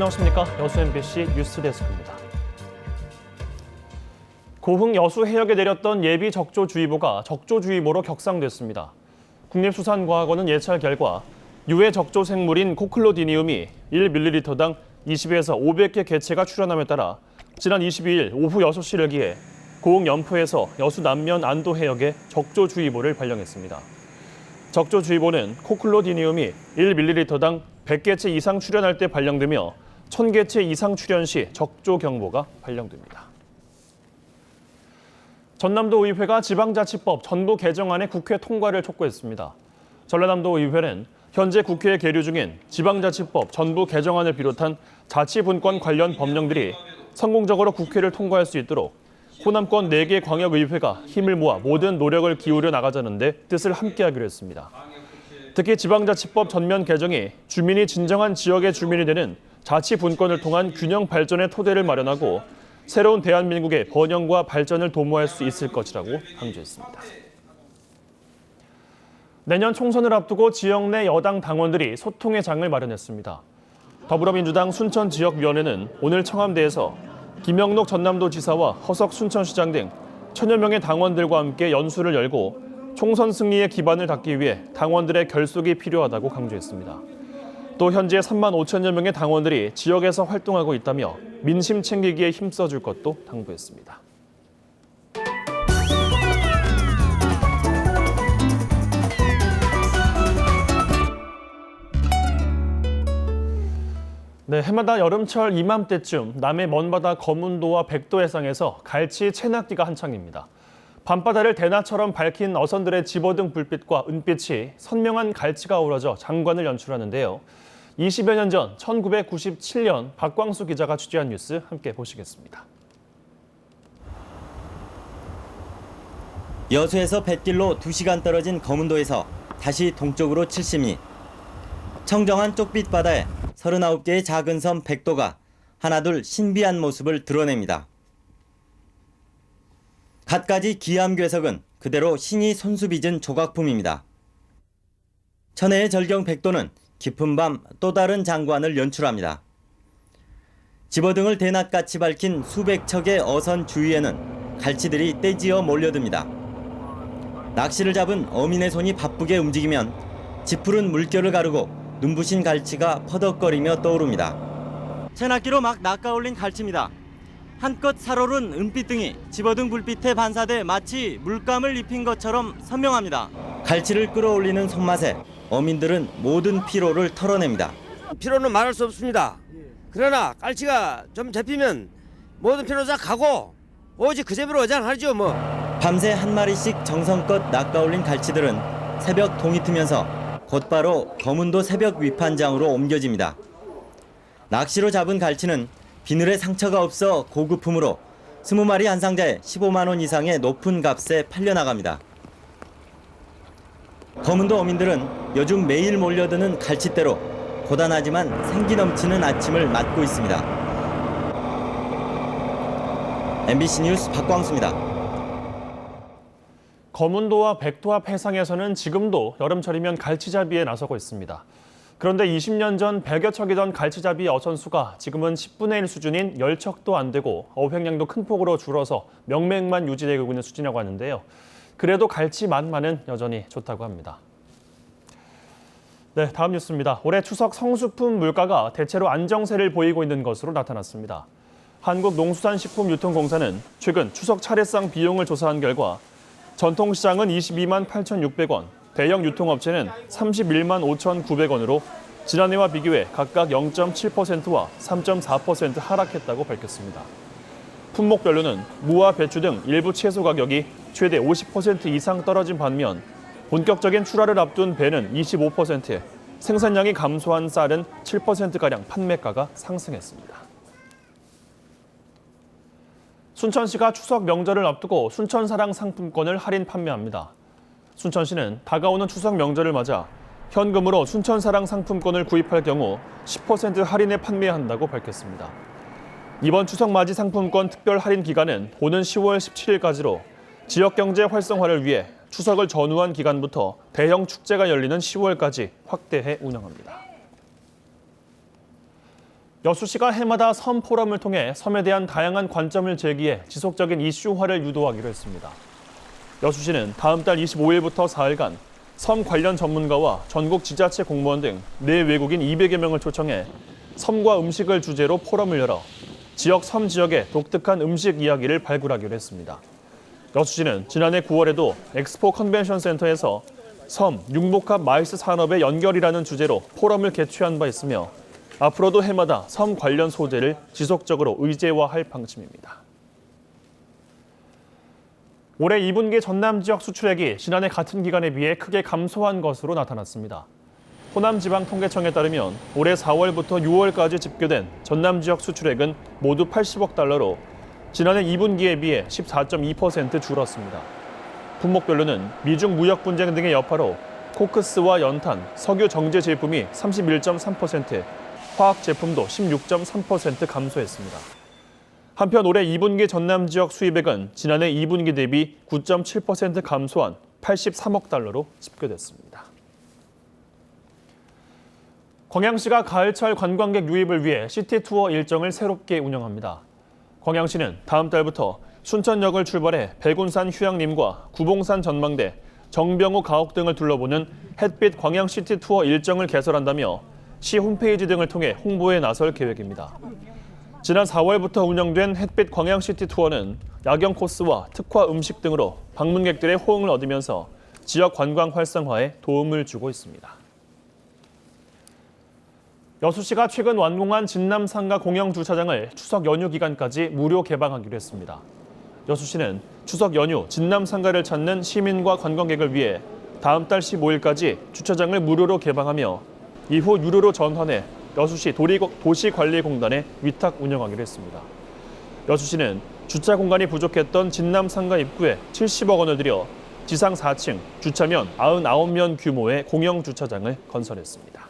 안녕하십니까. 여수 MBC 뉴스데스크입니다. 고흥 여수 해역에 내렸던 예비 적조주의보가 적조주의보로 격상됐습니다. 국립수산과학원은 예찰 결과 유해 적조 생물인 코클로디니움이 1ml당 20에서 500개 개체가 출현함에 따라 지난 22일 오후 6시를 기해 고흥 연포에서 여수 남면 안도 해역에 적조주의보를 발령했습니다. 적조주의보는 코클로디니움이 1ml당 100개체 이상 출현할 때 발령되며 1000개체 이상 출현 시 적조경보가 발령됩니다. 전남도의회가 지방자치법 전부 개정안의 국회 통과를 촉구했습니다. 전라남도의회는 현재 국회에 계류 중인 지방자치법 전부 개정안을 비롯한 자치분권 관련 법령들이 성공적으로 국회를 통과할 수 있도록 호남권 4개 광역의회가 힘을 모아 모든 노력을 기울여 나가자는 데 뜻을 함께하기로 했습니다. 특히 지방자치법 전면 개정이 주민이 진정한 지역의 주민이 되는 자치분권을 통한 균형 발전의 토대를 마련하고 새로운 대한민국의 번영과 발전을 도모할 수 있을 것이라고 강조했습니다. 내년 총선을 앞두고 지역 내 여당 당원들이 소통의 장을 마련했습니다. 더불어민주당 순천지역위원회는 오늘 청와대에서 김영록 전남도지사와 허석 순천시장 등 1000여 명의 당원들과 함께 연수를 열고 총선 승리의 기반을 닦기 위해 당원들의 결속이 필요하다고 강조했습니다. 또 현재 3만 5천여 명의 당원들이 지역에서 활동하고 있다며 민심 챙기기에 힘써줄 것도 당부했습니다. 네, 해마다 여름철 이맘때쯤 남해 먼바다 거문도와 백도 해상에서 갈치 채낚기가 한창입니다. 밤바다를 대낮처럼 밝힌 어선들의 집어등 불빛과 은빛이 선명한 갈치가 어우러져 장관을 연출하는데요. 20여 년 전 1997년 박광수 기자가 취재한 뉴스 함께 보시겠습니다. 여수에서 뱃길로 2시간 떨어진 거문도에서 다시 동쪽으로 70리. 청정한 쪽빛 바다에 39개의 작은 섬 백도가 하나둘 신비한 모습을 드러냅니다. 갖가지 기암괴석은 그대로 신이 손수빚은 조각품입니다. 천혜의 절경 백도는 깊은 밤 또 다른 장관을 연출합니다. 집어등을 대낮같이 밝힌 수백 척의 어선 주위에는 갈치들이 떼지어 몰려듭니다. 낚시를 잡은 어민의 손이 바쁘게 움직이면 짙푸른 물결을 가르고 눈부신 갈치가 퍼덕거리며 떠오릅니다. 채낚기로 막 낚아올린 갈치입니다. 한껏 살오른 은빛등이 집어등 불빛에 반사돼 마치 물감을 입힌 것처럼 선명합니다. 갈치를 끌어올리는 손맛에 어민들은 모든 피로를 털어냅니다. 피로는 말할 수 없습니다. 그러나 갈치가 좀 잡히면 모든 피로 다 가고 오직 그 재미로 어장하죠 뭐. 밤새 한 마리씩 정성껏 낚아올린 갈치들은 새벽 동이 트면서 곧바로 거문도 새벽 위판장으로 옮겨집니다. 낚시로 잡은 갈치는 비늘에 상처가 없어 고급품으로 20마리 한 상자에 15만 원 이상의 높은 값에 팔려나갑니다. 거문도 어민들은 요즘 매일 몰려드는 갈치대로 고단하지만 생기 넘치는 아침을 맞고 있습니다. MBC 뉴스 박광수입니다. 거문도와 백도 앞 해상에서는 지금도 여름철이면 갈치잡이에 나서고 있습니다. 그런데 20년 전 100여 척이던 갈치잡이 어선 수가 지금은 10분의 1 수준인 10척도 안 되고 어획량도 큰 폭으로 줄어서 명맥만 유지되고 있는 수준이라고 하는데요. 그래도 갈치 맛만은 여전히 좋다고 합니다. 네, 다음 뉴스입니다. 올해 추석 성수품 물가가 대체로 안정세를 보이고 있는 것으로 나타났습니다. 한국농수산식품유통공사는 최근 추석 차례상 비용을 조사한 결과 전통시장은 22만 8,600원, 대형 유통업체는 31만 5,900원으로 지난해와 비교해 각각 0.7%와 3.4% 하락했다고 밝혔습니다. 품목별로는 무와 배추 등 일부 채소 가격이 최대 50% 이상 떨어진 반면 본격적인 출하를 앞둔 배는 25%에 생산량이 감소한 쌀은 7%가량 판매가가 상승했습니다. 순천시가 추석 명절을 앞두고 순천사랑 상품권을 할인 판매합니다. 순천시는 다가오는 추석 명절을 맞아 현금으로 순천사랑 상품권을 구입할 경우 10% 할인에 판매한다고 밝혔습니다. 이번 추석 맞이 상품권 특별 할인 기간은 오는 10월 17일까지로 지역 경제 활성화를 위해 추석을 전후한 기간부터 대형 축제가 열리는 10월까지 확대해 운영합니다. 여수시가 해마다 섬 포럼을 통해 섬에 대한 다양한 관점을 제기해 지속적인 이슈화를 유도하기로 했습니다. 여수시는 다음 달 25일부터 4일간 섬 관련 전문가와 전국 지자체 공무원 등 내외국인 200여 명을 초청해 섬과 음식을 주제로 포럼을 열어 지역 섬 지역의 독특한 음식 이야기를 발굴하기로 했습니다. 여수시는 지난해 9월에도 엑스포 컨벤션 센터에서 섬, 융복합 마이스 산업의 연결이라는 주제로 포럼을 개최한 바 있으며 앞으로도 해마다 섬 관련 소재를 지속적으로 의제화할 방침입니다. 올해 2분기 전남 지역 수출액이 지난해 같은 기간에 비해 크게 감소한 것으로 나타났습니다. 호남지방통계청에 따르면 올해 4월부터 6월까지 집계된 전남 지역 수출액은 모두 80억 달러로 지난해 2분기에 비해 14.2% 줄었습니다. 품목별로는 미중 무역 분쟁 등의 여파로 코크스와 연탄, 석유 정제 제품이 31.3%, 화학 제품도 16.3% 감소했습니다. 한편 올해 2분기 전남 지역 수입액은 지난해 2분기 대비 9.7% 감소한 83억 달러로 집계됐습니다. 광양시가 가을철 관광객 유입을 위해 시티투어 일정을 새롭게 운영합니다. 광양시는 다음 달부터 순천역을 출발해 백운산 휴양림과 구봉산 전망대, 정병호 가옥 등을 둘러보는 햇빛 광양시티 투어 일정을 개설한다며 시 홈페이지 등을 통해 홍보에 나설 계획입니다. 지난 4월부터 운영된 햇빛 광양시티 투어는 야경 코스와 특화 음식 등으로 방문객들의 호응을 얻으면서 지역 관광 활성화에 도움을 주고 있습니다. 여수시가 최근 완공한 진남상가 공영 주차장을 추석 연휴 기간까지 무료 개방하기로 했습니다. 여수시는 추석 연휴 진남상가를 찾는 시민과 관광객을 위해 다음 달 15일까지 주차장을 무료로 개방하며 이후 유료로 전환해 여수시 도시관리공단에 위탁 운영하기로 했습니다. 여수시는 주차 공간이 부족했던 진남상가 입구에 70억 원을 들여 지상 4층, 주차면 99면 규모의 공영 주차장을 건설했습니다.